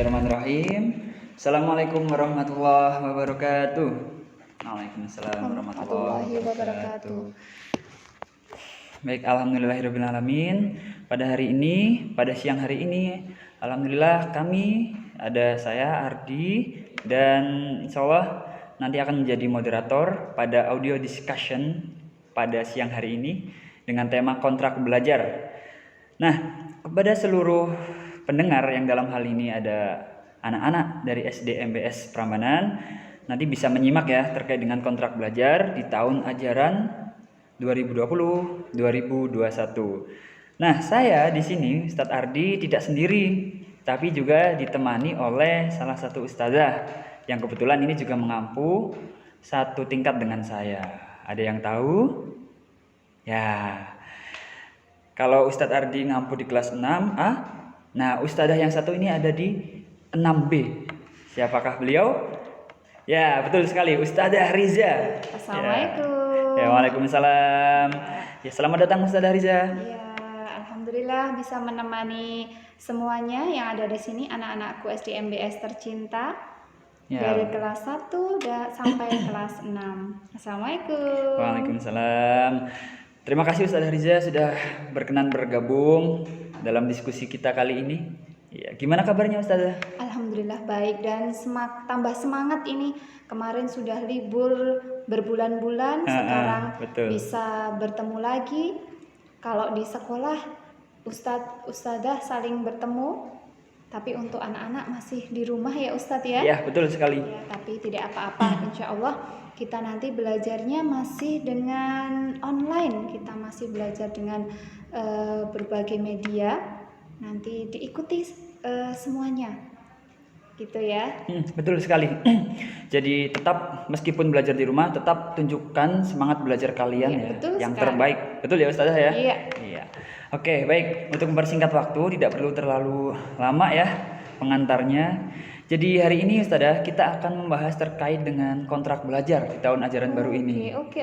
Bismillahirrahmanirrahim. Assalamualaikum warahmatullahi wabarakatuh. Waalaikumsalam warahmatullahi wabarakatuh. Baik, alhamdulillahirrahmanirrahim. Pada siang hari ini, alhamdulillah ada saya Ardi, dan insya Allah nanti akan menjadi moderator pada audio discussion pada siang hari ini dengan tema kontrak belajar. Nah, kepada seluruh pendengar yang dalam hal ini ada anak-anak dari SD MBS Prambanan, nanti bisa menyimak ya terkait dengan kontrak belajar di tahun ajaran 2020-2021. Nah, saya di sini Ustadz Ardi tidak sendiri, tapi juga ditemani oleh salah satu ustazah yang kebetulan ini juga mengampu satu tingkat dengan saya. Ada yang tahu? Ya, kalau Ustadz Ardi ngampu di kelas 6A, nah ustazah yang satu ini ada di 6B. Siapakah beliau? Ya, betul sekali, Ustazah Riza. Assalamualaikum. Ya, waalaikumsalam. Ya, selamat datang Ustazah Riza. Ya, alhamdulillah bisa menemani semuanya yang ada di sini, anak-anakku SD MBS tercinta. Ya. Dari kelas 1 sampai kelas 6. Assalamualaikum. Waalaikumsalam. Terima kasih Ustazah Riza sudah berkenan bergabung dalam diskusi kita kali ini. Ya, gimana kabarnya Ustazah? Alhamdulillah baik dan tambah semangat ini. Kemarin sudah libur berbulan-bulan, sekarang bisa bertemu lagi. Kalau di sekolah ustadzah saling bertemu, tapi untuk anak-anak masih di rumah ya Ustadz ya? Ya, betul sekali. Ya, tapi tidak apa-apa, insya Allah kita nanti belajarnya masih dengan online. Kita masih belajar dengan berbagai media. Nanti diikuti semuanya, gitu ya. Betul sekali. Jadi tetap meskipun belajar di rumah, tetap tunjukkan semangat belajar kalian ya, yang sekali. Terbaik. Betul ya Ustazah ya? Iya. Oke, baik. Untuk mempersingkat waktu, tidak perlu terlalu lama ya pengantarnya. Jadi hari ini Ustazah kita akan membahas terkait dengan kontrak belajar di tahun ajaran baru ini. Oke.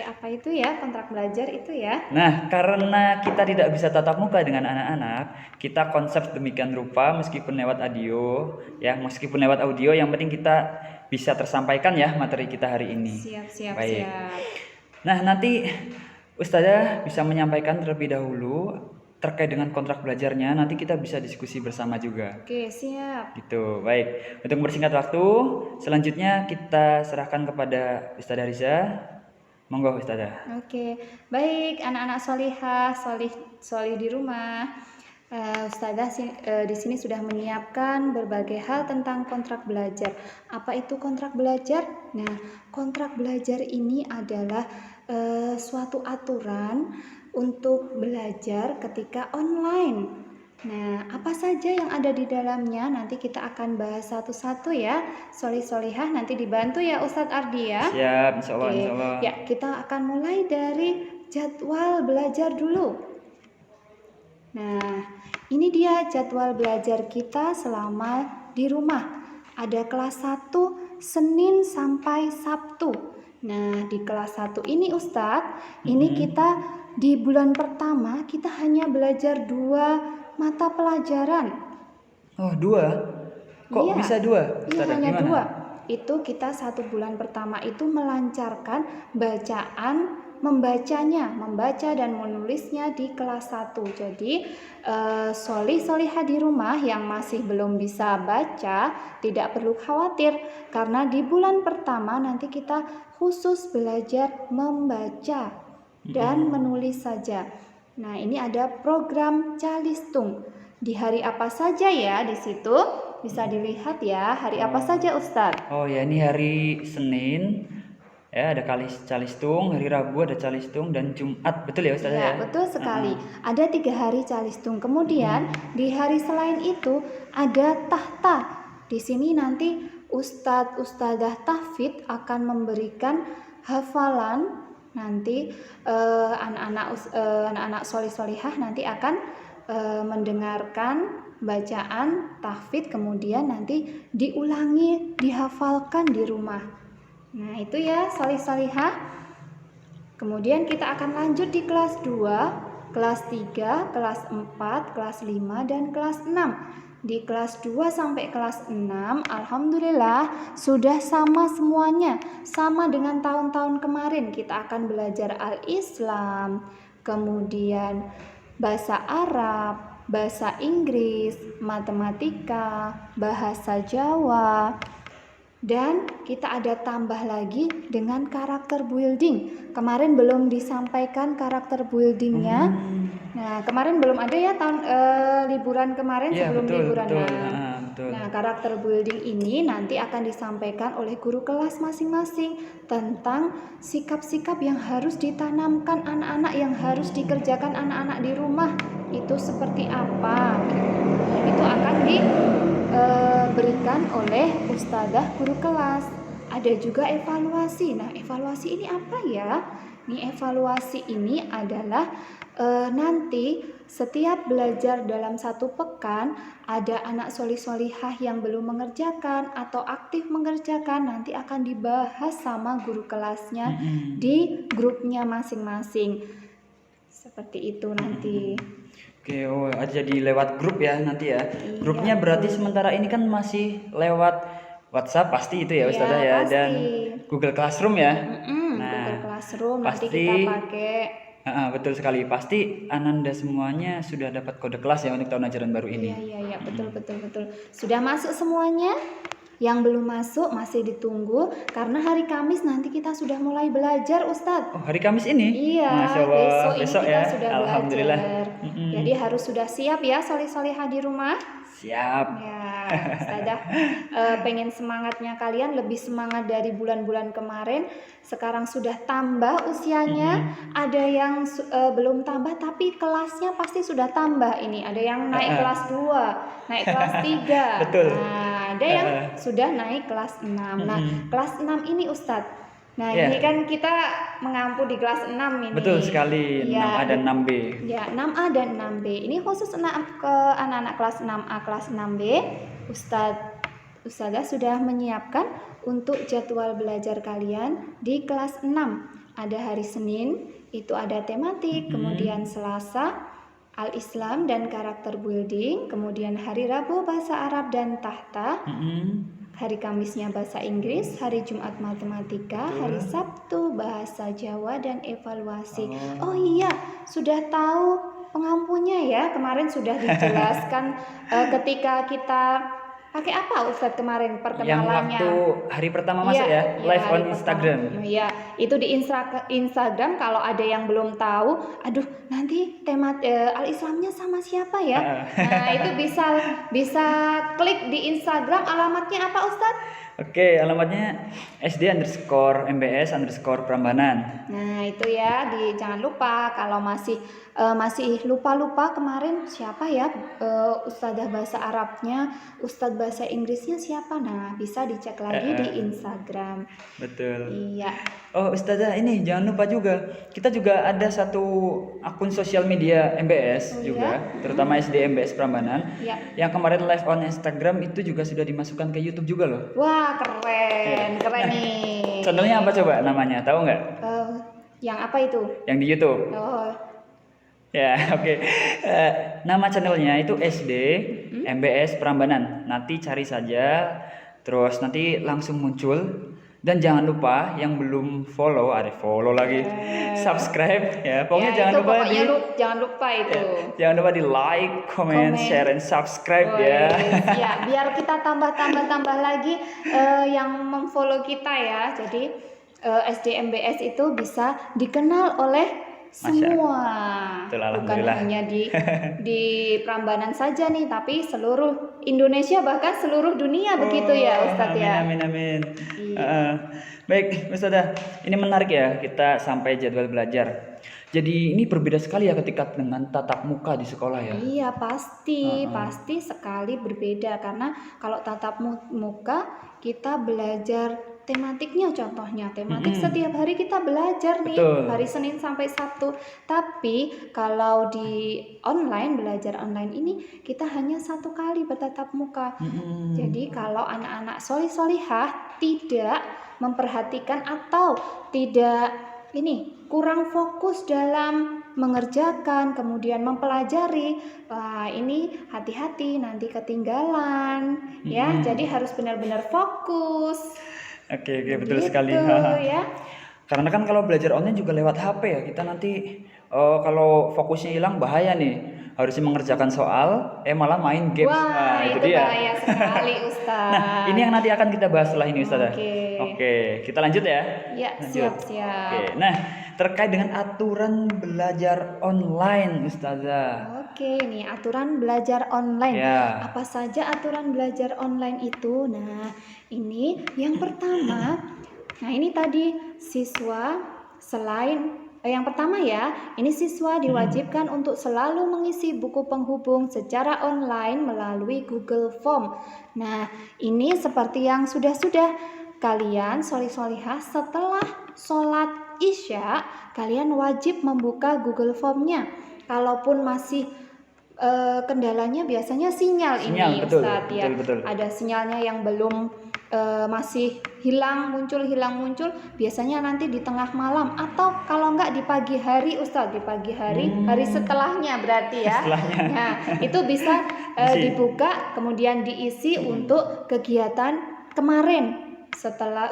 Apa itu ya kontrak belajar itu ya? Nah, karena kita tidak bisa tatap muka dengan anak-anak, kita konsep demikian rupa meskipun lewat audio, yang penting kita bisa tersampaikan ya materi kita hari ini. Siap. Nah, nanti Ustazah bisa menyampaikan terlebih dahulu terkait dengan kontrak belajarnya, nanti kita bisa diskusi bersama juga. Oke, siap. Gitu, baik. Untuk mempersingkat waktu, selanjutnya kita serahkan kepada Ustazah Riza. Monggo Ustazah. Oke, baik anak-anak solih di rumah. Ustazah di sini sudah menyiapkan berbagai hal tentang kontrak belajar. Apa itu kontrak belajar? Nah, kontrak belajar ini adalah suatu aturan untuk belajar ketika online. Nah, apa saja yang ada di dalamnya nanti kita akan bahas satu-satu ya. Solihah nanti dibantu ya Ustadz Ardi ya. Siap, insyaallah. Ya, kita akan mulai dari jadwal belajar dulu. Nah, ini dia jadwal belajar kita selama di rumah. Ada kelas 1 Senin sampai Sabtu. Nah, di kelas 1 ini Ustadz, ini kita di bulan pertama kita hanya belajar 2 mata pelajaran. Oh, 2? Kok bisa 2? Iya, hanya 2. Itu kita 1 bulan pertama itu melancarkan bacaan, membaca dan menulisnya di kelas 1. Jadi solihah di rumah yang masih belum bisa baca tidak perlu khawatir, karena di bulan pertama nanti kita khusus belajar membaca dan menulis saja. Nah, ini ada program Calistung. Di hari apa saja ya di situ? Bisa dilihat ya, hari apa saja Ustadz? Oh ya, ini hari Senin ya ada Calistung, hari Rabu ada Calistung, dan Jumat, betul ya Ustazah ya? Betul sekali. Ada 3 hari Calistung. Kemudian di hari selain itu ada tahta. Di sini nanti Ustadzah tahfidz akan memberikan hafalan. Nanti anak-anak solihah nanti akan mendengarkan bacaan tahfidz, kemudian nanti diulangi, dihafalkan di rumah. Nah, itu ya solihah. Kemudian kita akan lanjut di kelas 2, kelas 3, kelas 4, kelas 5, dan kelas 6. Di kelas 2 sampai kelas 6, alhamdulillah sudah sama semuanya. Sama dengan tahun-tahun kemarin, kita akan belajar Al-Islam, kemudian bahasa Arab, bahasa Inggris, matematika, bahasa Jawa. Dan kita ada tambah lagi dengan karakter building. Kemarin belum disampaikan karakter buildingnya. Nah, kemarin belum ada ya tahun liburan kemarin Iya, sebelum betul, liburan. betul. Nah, Betul. karakter building ini nanti akan disampaikan oleh guru kelas masing-masing tentang sikap-sikap yang harus ditanamkan anak-anak, yang harus dikerjakan anak-anak di rumah. Itu seperti apa? Itu akan diberikan oleh ustadzah guru kelas. Ada juga evaluasi. Nah, evaluasi ini apa ya? Evaluasi ini adalah nanti setiap belajar dalam satu pekan ada anak solih-solihah yang belum mengerjakan atau aktif mengerjakan, nanti akan dibahas sama guru kelasnya di grupnya masing-masing. Seperti itu nanti. Oke, jadi lewat grup ya nanti ya. Iya, Grupnya berarti sementara ini kan masih lewat WhatsApp pasti itu ya Ustazah ya, pasti. dan Google Classroom ya. Google Classroom nanti pasti kita pakai. betul sekali. Pasti Ananda semuanya sudah dapat kode kelas ya untuk tahun ajaran baru ini. Iya, betul. Sudah masuk semuanya? Yang belum masuk masih ditunggu karena hari Kamis nanti kita sudah mulai belajar, Ustadz. Oh, hari Kamis ini? Iya, Masya Allah. besok ini kita ya. sudah Alhamdulillah. belajar. Jadi harus sudah siap ya solih-solihah di rumah. Siap. Ya, Ustazah pengen semangatnya kalian lebih semangat dari bulan-bulan kemarin. Sekarang sudah tambah usianya. Ada yang belum tambah tapi kelasnya pasti sudah tambah ini. Ada yang naik kelas 2, naik kelas 3. Betul. Nah, ada yang sudah naik kelas 6. Nah, kelas 6 ini Ustadz. Nah, ini kan kita mengampu di kelas 6 ini. Betul sekali, 6A dan 6B. Ya, 6A dan 6B. Ini khusus ke anak-anak kelas 6A, kelas 6B. Ustazah sudah menyiapkan untuk jadwal belajar kalian di kelas 6. Ada hari Senin, itu ada tematik, kemudian Selasa Al-Islam dan karakter building, kemudian hari Rabu bahasa Arab dan tahta. Hari Kamisnya bahasa Inggris, hari Jumat matematika, hari Sabtu bahasa Jawa dan evaluasi. Oh iya, sudah tahu pengampunya ya? Kemarin sudah dijelaskan ketika kita pakai apa Ustadz kemarin perkenalannya? Yang waktu hari pertama masuk ya, live on Instagram. Iya, itu di Instagram kalau ada yang belum tahu, aduh nanti tema Al-Islamnya sama siapa ya? Nah itu bisa klik di Instagram, alamatnya apa Ustadz? Oke, alamatnya SD_MBS_Prambanan. Nah itu ya, jangan lupa kalau masih lupa kemarin siapa ya Ustadzah bahasa Arabnya, Ustadz bahasa Inggrisnya siapa? Nah bisa dicek lagi di Instagram. Betul. Iya. Oh Ustazah, ini jangan lupa juga, kita juga ada satu akun sosial media MBS juga, terutama SD MBS Prambanan. Yang kemarin live on Instagram itu juga sudah dimasukkan ke YouTube juga loh. Wah keren nih. Channelnya apa coba namanya, tahu nggak? Yang apa itu? Yang di YouTube. Oh. Ya, oke. Nama channelnya itu SD MBS Prambanan. Nanti cari saja, terus nanti langsung muncul. Dan jangan lupa yang belum follow lagi, subscribe ya. Pokoknya jangan lupa itu. Jangan lupa di like, comment, share, and subscribe ya. Ya, biar kita tambah lagi yang memfollow kita ya. Jadi SDMBS itu bisa dikenal oleh semua. Betul, bukan hanya di Prambanan saja nih, tapi seluruh Indonesia bahkan seluruh dunia begitu ya Ustadz ya. Amin. Baik Ustazah, ini menarik ya, kita sampai jadwal belajar. Jadi ini berbeda sekali ya ketika dengan tatap muka di sekolah ya. Iya pasti sekali berbeda, karena kalau tatap muka kita belajar tematiknya, contohnya tematik setiap hari kita belajar nih. Betul. Hari Senin sampai Sabtu. Tapi kalau di belajar online ini kita hanya satu kali bertatap muka. Jadi kalau anak-anak solihah tidak memperhatikan atau tidak ini kurang fokus dalam mengerjakan, kemudian mempelajari, wah ini hati-hati nanti ketinggalan ya. Jadi harus benar-benar fokus. Oke, betul sekali. Ya. Karena kan kalau belajar online juga lewat HP ya, kita nanti kalau fokusnya hilang bahaya nih. Harusnya mengerjakan soal, malah main games. Wah, Nah, itu dia. bahaya sekali, Ustaz. Nah, ini yang nanti akan kita bahas setelah ini, Ustazah. Oke. Oke, kita lanjut ya. Ya, Lanjut. siap. Oke, nah terkait dengan aturan belajar online, Ustazah. Oke, nih aturan belajar online. Ya. Apa saja aturan belajar online itu? Nah, ini yang pertama. Nah, ini tadi siswa selain yang pertama ya, ini siswa diwajibkan untuk selalu mengisi buku penghubung secara online melalui Google Form. Nah, ini seperti yang sudah-sudah kalian solih-solihah setelah sholat Isya, kalian wajib membuka Google Form-nya. Kalaupun masih kendalanya biasanya sinyal ini, betul, Ustadz ya. betul. Ada sinyalnya yang belum masih hilang muncul, biasanya nanti di tengah malam atau kalau enggak di pagi hari, Ustadz, di pagi hari, hari setelahnya berarti ya. Nah, itu bisa dibuka kemudian diisi untuk kegiatan kemarin.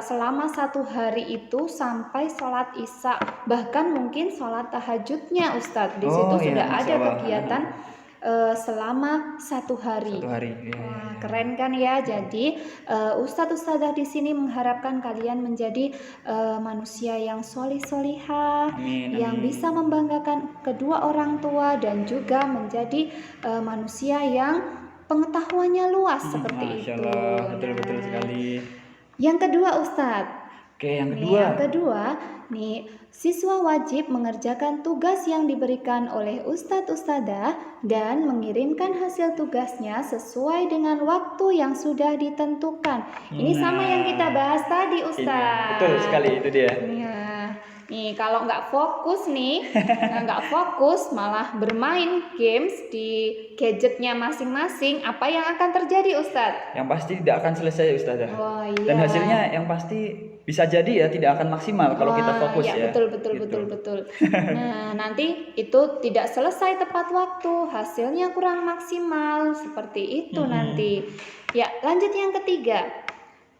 Selama 1 hari itu sampai sholat Isya, bahkan mungkin sholat tahajudnya, Ustadz. Di situ sudah ada kegiatan selama 1 hari. 1 hari. Wah, keren kan ya. Jadi Ustadz-ustadzah di sini mengharapkan kalian menjadi manusia yang solihah, yang bisa membanggakan kedua orang tua dan juga menjadi manusia yang pengetahuannya luas seperti Masya itu. Allah, betul sekali. Yang kedua, Ustadz. Oke, yang kedua, nih siswa wajib mengerjakan tugas yang diberikan oleh ustadz-ustadzah dan mengirimkan hasil tugasnya sesuai dengan waktu yang sudah ditentukan. Ini sama yang kita bahas tadi, Ustadz. Betul sekali, itu dia. Nih kalau nggak fokus malah bermain games di gadgetnya masing-masing, apa yang akan terjadi, Ustadz? Yang pasti tidak akan selesai, Ustazah. Oh, iya. Dan hasilnya yang pasti bisa jadi ya tidak akan maksimal kalau kita fokus ya. Betul. Nah, nanti itu tidak selesai tepat waktu, hasilnya kurang maksimal, seperti itu nanti. Ya, lanjut yang ketiga.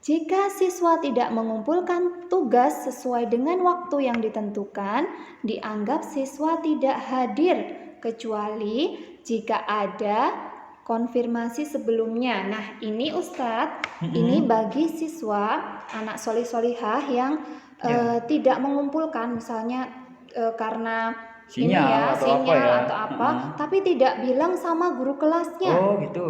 Jika siswa tidak mengumpulkan tugas sesuai dengan waktu yang ditentukan, dianggap siswa tidak hadir kecuali jika ada konfirmasi sebelumnya. Nah, ini Ustadz, ini bagi siswa anak solihah yang tidak mengumpulkan, misalnya karena sinyal atau apa, tapi tidak bilang sama guru kelasnya. Oh, gitu.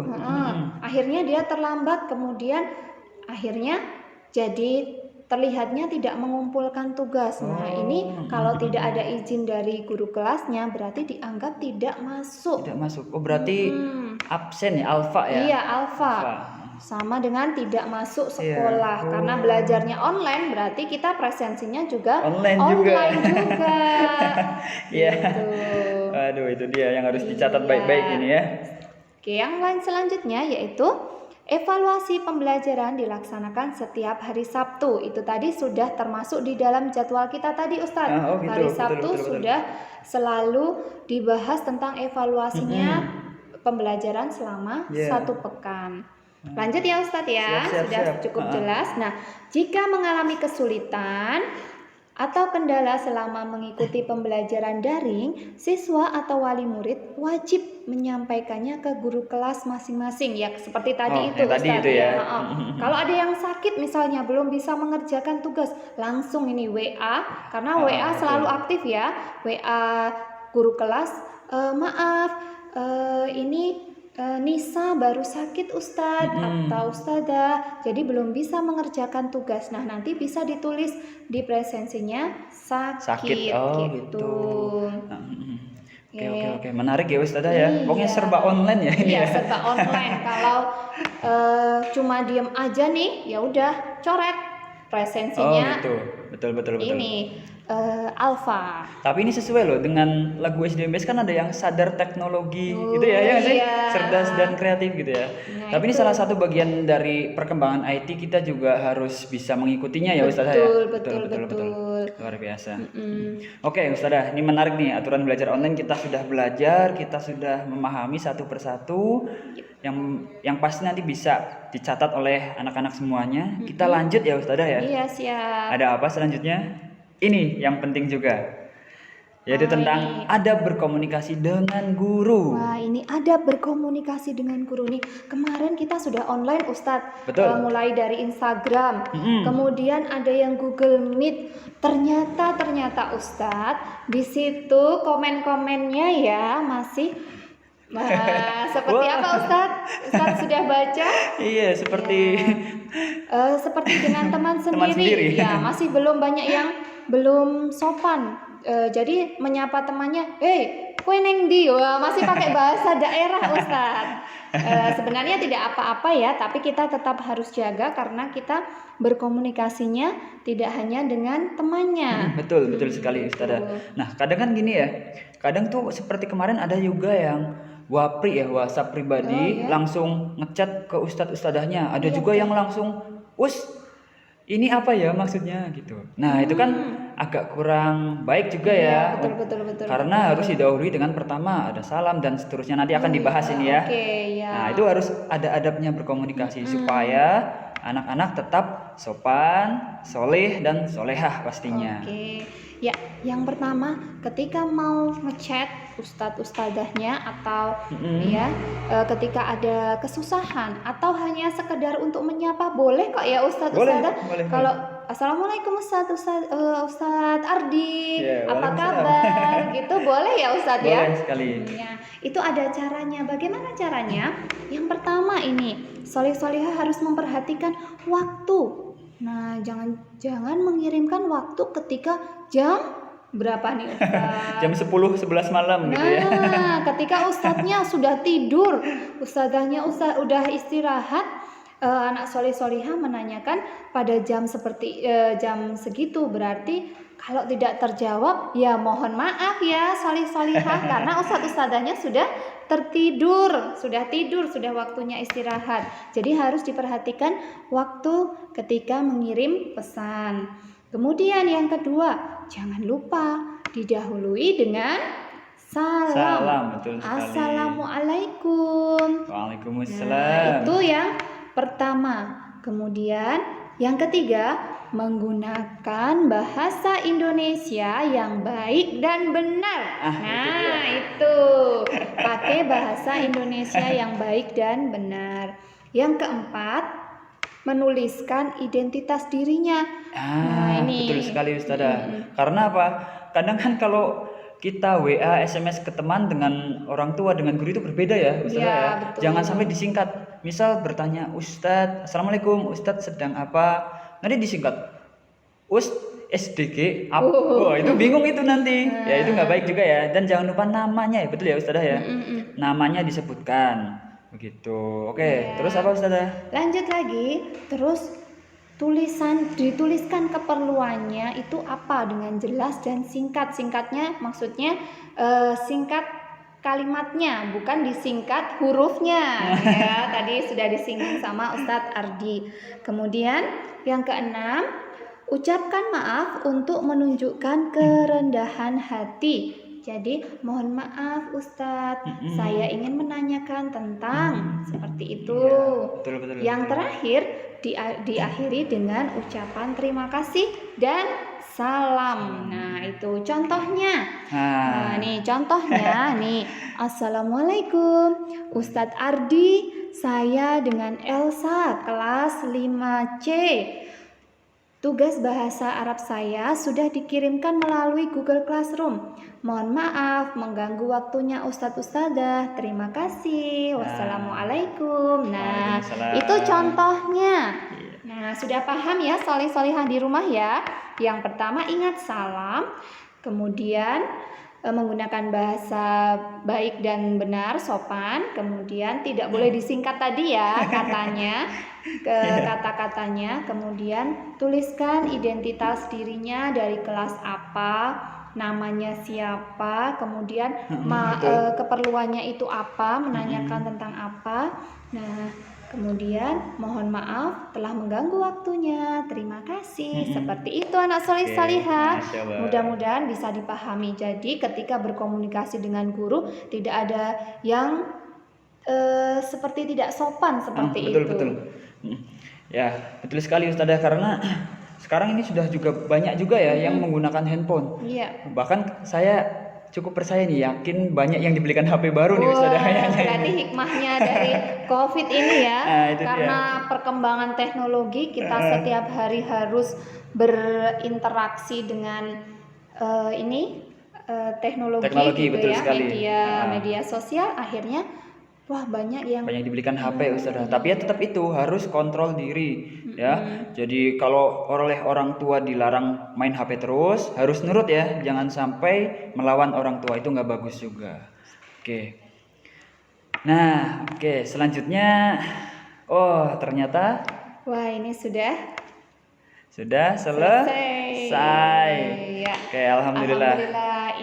Akhirnya dia terlambat, kemudian akhirnya jadi terlihatnya tidak mengumpulkan tugas. Nah, ini kalau tidak ada izin dari guru kelasnya berarti dianggap tidak masuk. Oh, berarti absen ya, alfa ya? Iya, alfa. Sama dengan tidak masuk sekolah. Karena belajarnya online berarti kita presensinya juga online juga. Iya. Aduh, itu dia yang harus dicatat baik-baik ini ya. Oke, yang lain selanjutnya yaitu evaluasi pembelajaran dilaksanakan setiap hari Sabtu. Itu tadi sudah termasuk di dalam jadwal kita tadi, Ustadz. Hari Sabtu sudah selalu dibahas tentang evaluasinya pembelajaran selama 1 pekan. Lanjut ya, Ustadz ya. Sudah cukup jelas. Nah, jika mengalami kesulitan atau kendala selama mengikuti pembelajaran daring, siswa atau wali murid wajib menyampaikannya ke guru kelas masing-masing. Ya, seperti tadi itu, Ustaz. Kalau ada yang sakit misalnya belum bisa mengerjakan tugas, langsung ini WA, karena WA selalu aktif ya. WA guru kelas, ini Nisa baru sakit, Ustadz atau Ustadzah, jadi belum bisa mengerjakan tugas. Nah, nanti bisa ditulis di presensinya sakit gitu. Oke. Menarik ya, Ustadzah ya. Pokoknya serba online ya ini. Iya, serba online. Kalau cuma diem aja nih, ya udah coret presensinya. Betul. Ini alfa. Tapi ini sesuai loh dengan lagu SDMS, kan ada yang sadar teknologi gitu ya, ya nggak sih? Cerdas dan kreatif gitu ya. Nah, tapi ini salah satu bagian dari perkembangan IT, kita juga harus bisa mengikutinya ya, Ustazah ya. Betul. betul. Luar biasa. Mm-mm. Oke, Ustazah, ini menarik nih aturan belajar online. Kita sudah belajar, kita sudah memahami satu persatu yang pasti nanti bisa dicatat oleh anak-anak semuanya. Kita lanjut ya Ustazah ya. Iya, siap. Ada apa selanjutnya? Ini yang penting juga. Yaitu tentang adab berkomunikasi dengan guru. Wah, ini adab berkomunikasi dengan guru nih. Kemarin kita sudah online, Ustadz. Betul. Mulai dari Instagram, kemudian ada yang Google Meet. Ternyata Ustadz, di situ komen-komennya ya masih seperti apa Ustadz? Ustadz sudah baca? Iya, seperti Seperti dengan teman Teman sendiri. sendiri. Ya, masih belum banyak yang belum sopan. Jadi menyapa temannya, kue neng di, wah, masih pakai bahasa daerah Ustadz. Sebenarnya tidak apa-apa ya, tapi kita tetap harus jaga karena kita berkomunikasinya tidak hanya dengan temannya. betul sekali Ustazah. Nah, kadang kan gini ya. Kadang tuh seperti kemarin ada juga yang wapri ya, WhatsApp pribadi langsung ngechat ke ustadzahnya. Ada juga yang langsung, ini apa ya maksudnya gitu. Nah, itu kan agak kurang baik juga ya. Betul. Karena harus didahului dengan pertama ada salam dan seterusnya, nanti akan dibahas ini ya. Oke, ya. Nah, itu harus ada adabnya berkomunikasi supaya anak-anak tetap sopan, soleh dan solehah pastinya. Oke. Ya, yang pertama ketika mau ngechat ustadzahnya atau ketika ada kesusahan atau hanya sekedar untuk menyapa, boleh kok ya ustadzah. Kalau assalamualaikum Ustadz Ardi, apa kabar? Gitu boleh ya Ustadz ya? Boleh sekali. Ya, itu ada caranya. Bagaimana caranya? Yang pertama ini, soleh-solehah harus memperhatikan waktu. Nah, jangan mengirimkan waktu ketika jam berapa nih Ustadz? Jam 10-11 malam gitu ya. Nah, ketika ustadznya sudah tidur, ustadzahnya udah istirahat, anak soleh-solihah menanyakan pada jam jam segitu, berarti kalau tidak terjawab ya mohon maaf ya soleh-solihah karena ustadzahnya sudah tidur, sudah waktunya istirahat. Jadi harus diperhatikan waktu ketika mengirim pesan. Kemudian yang kedua, jangan lupa didahului dengan salam. Betul sekali. Assalamualaikum. Waalaikumsalam. Nah, itu yang pertama. Kemudian yang ketiga, menggunakan bahasa Indonesia yang baik dan benar. Itu pakai bahasa Indonesia yang baik dan benar. Yang keempat, menuliskan identitas dirinya. Ini betul sekali Ustazah. Karena apa? Kadang kan kalau kita WA, SMS ke teman dengan orang tua, dengan guru itu berbeda ya Ustazah ya. Betul. Jangan sampai disingkat. Misal bertanya, Ustadz, Assalamualaikum, Ustadz sedang apa? Nanti disingkat, SDG apa? Wah, itu bingung itu nanti. Ya itu nggak baik juga ya. Dan jangan lupa namanya ya, betul ya Ustazah ya. Namanya disebutkan. Begitu. Oke, terus apa Ustazah? Lanjut lagi, terus dituliskan keperluannya itu apa dengan jelas dan singkat. Singkatnya maksudnya singkat kalimatnya, bukan disingkat hurufnya ya. Tadi sudah disinggung sama Ustadz Ardi. Kemudian yang keenam, ucapkan maaf untuk menunjukkan kerendahan hati. Jadi mohon maaf Ustadz, saya ingin menanyakan tentang seperti itu. Betul. Yang terakhir diakhiri dengan ucapan terima kasih dan salam. Nah, itu contohnya. Nih contohnya nih. Assalamualaikum Ustadz Ardi, saya dengan Elsa kelas 5C. Tugas bahasa Arab saya sudah dikirimkan melalui Google Classroom. Mohon maaf mengganggu waktunya Ustadz-Ustadzah. Terima kasih. Wassalamualaikum. Nah, itu contohnya. Nah, sudah paham ya soleh-solehah di rumah ya. Yang pertama ingat salam. Kemudian menggunakan bahasa baik dan benar, sopan. Kemudian tidak boleh disingkat tadi ya katanya, kata-katanya. Kemudian tuliskan identitas dirinya, dari kelas apa, namanya siapa, kemudian keperluannya itu apa, menanyakan tentang apa. Nah, Kemudian mohon maaf telah mengganggu waktunya. Terima kasih. Seperti itu anak soleh salihah. Masya Allah. Mudah-mudahan bisa dipahami. Jadi ketika berkomunikasi dengan guru tidak ada yang seperti tidak sopan seperti betul, itu. Betul. Ya, betul sekali Ustazah, karena sekarang ini sudah juga banyak juga ya yang menggunakan handphone. Iya. Bahkan saya cukup percaya nih, yakin banyak yang dibelikan HP baru nih Ustazah. Berarti hikmahnya dari COVID ini ya, itu karena perkembangan teknologi kita setiap hari harus berinteraksi dengan teknologi gitu betul ya, sekali. media sosial, akhirnya wah banyak yang dibelikan HP Ustazah. Tapi ya tetap itu harus kontrol diri ya. Jadi kalau oleh orang tua dilarang main HP terus, harus nurut ya. Jangan sampai melawan orang tua, itu nggak bagus juga. Oke. Nah, selanjutnya ternyata wah ini sudah selesai. Ya. Oke, alhamdulillah.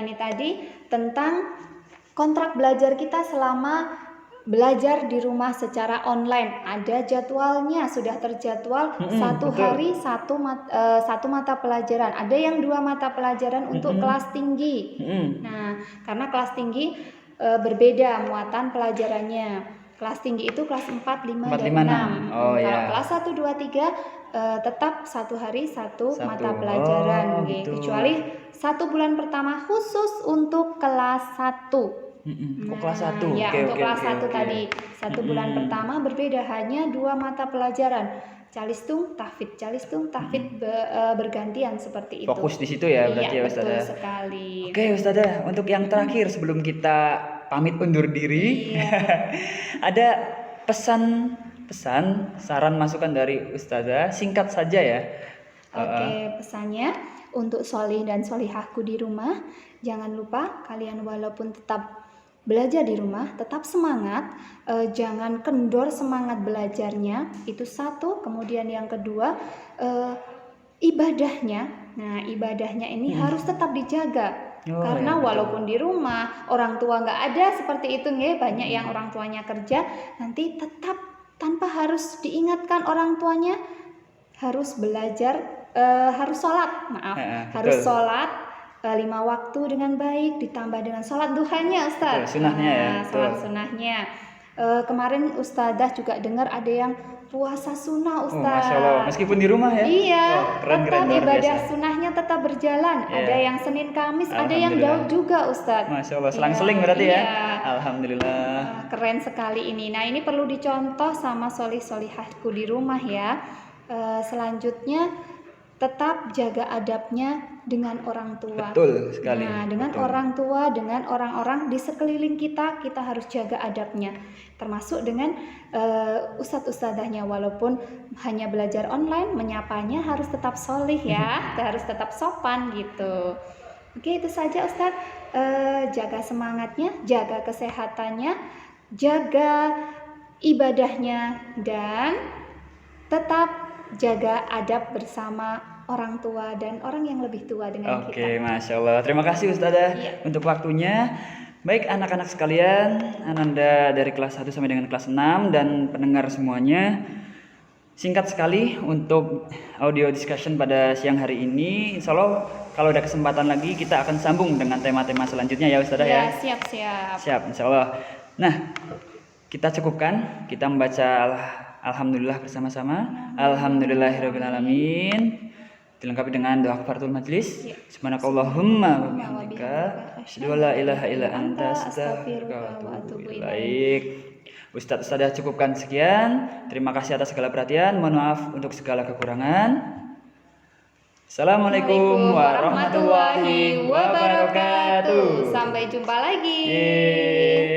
Ini tadi tentang kontrak belajar kita selama belajar di rumah secara online. Ada jadwalnya, sudah terjadwal satu betul. hari satu mata pelajaran. Ada yang 2 mata pelajaran untuk kelas tinggi. Nah, karena kelas tinggi berbeda muatan pelajarannya. Kelas tinggi itu kelas 4, 5, dan 6. Kalau kelas 1, 2, 3 tetap satu hari satu mata pelajaran. Kecuali 1 bulan pertama khusus untuk kelas 1. Kelas 1. Ya, untuk kelas 1 tadi 1 bulan pertama berbeda, hanya 2 mata pelajaran. Calistung, tahfidz bergantian seperti itu. Fokus di situ ya berarti ya Ustazah. Betul sekali. Oke Ustazah, untuk yang terakhir sebelum kita pamit undur diri, ada pesan, saran, masukan dari Ustazah, singkat saja ya. Oke, pesannya untuk sholih dan sholihahku di rumah, jangan lupa kalian walaupun tetap belajar di rumah, tetap semangat, jangan kendor semangat belajarnya, itu satu. Kemudian yang kedua, ibadahnya. Nah, ibadahnya ini harus tetap dijaga. Karena walaupun di rumah orang tua nggak ada seperti itu banyak yang orang tuanya kerja, nanti tetap tanpa harus diingatkan orang tuanya harus belajar, harus sholat, harus sholat 5 waktu dengan baik, ditambah dengan sholat duhanya Ustaz. Sunnahnya ya. Sholat sunnahnya. Kemarin Ustazah juga dengar ada yang puasa sunnah Ustaz. Masya Allah, meskipun di rumah ya. Iya, keren, tetap ibadah biasa. Sunnahnya tetap berjalan. Ada yang Senin Kamis, ada yang Daud juga Ustaz. Masya Allah, selang-seling berarti ya. Alhamdulillah. Keren sekali ini. Nah, ini perlu dicontoh sama sholih-sholihahku di rumah ya. Selanjutnya tetap jaga adabnya dengan orang tua. Betul sekali. Nah, dengan orang tua, dengan orang-orang di sekeliling kita harus jaga adabnya. Termasuk dengan ustadz-ustadzahnya, walaupun hanya belajar online, menyapanya harus tetap sholih ya, harus tetap sopan gitu. Oke, itu saja Ustadz. Jaga semangatnya, jaga kesehatannya, jaga ibadahnya, dan tetap jaga adab bersama orang tua dan orang yang lebih tua dengan kita. Oke, Masya Allah. Terima kasih Ustazah untuk waktunya. Baik anak-anak sekalian, Ananda dari kelas 1 sampai dengan kelas 6 dan pendengar semuanya. Singkat sekali untuk audio discussion pada siang hari ini. Insya Allah kalau ada kesempatan lagi kita akan sambung dengan tema-tema selanjutnya ya Ustazah ya. Siap. Siap, Insya Allah. Nah, kita cukupkan. Kita membaca Alhamdulillah bersama-sama. Alhamdulillahirrahmanirrahim. Dilengkapi dengan doa kafaratul majlis. Subhanakallahumma wa bihamdika asyhadu an la ilaha illa anta astaghfiruka wa atubu ilaik. Ustazah cukupkan sekian. Terima kasih atas segala perhatian. Mohon maaf untuk segala kekurangan. Assalamualaikum warahmatullahi wabarakatuh. Sampai jumpa lagi. Yeay.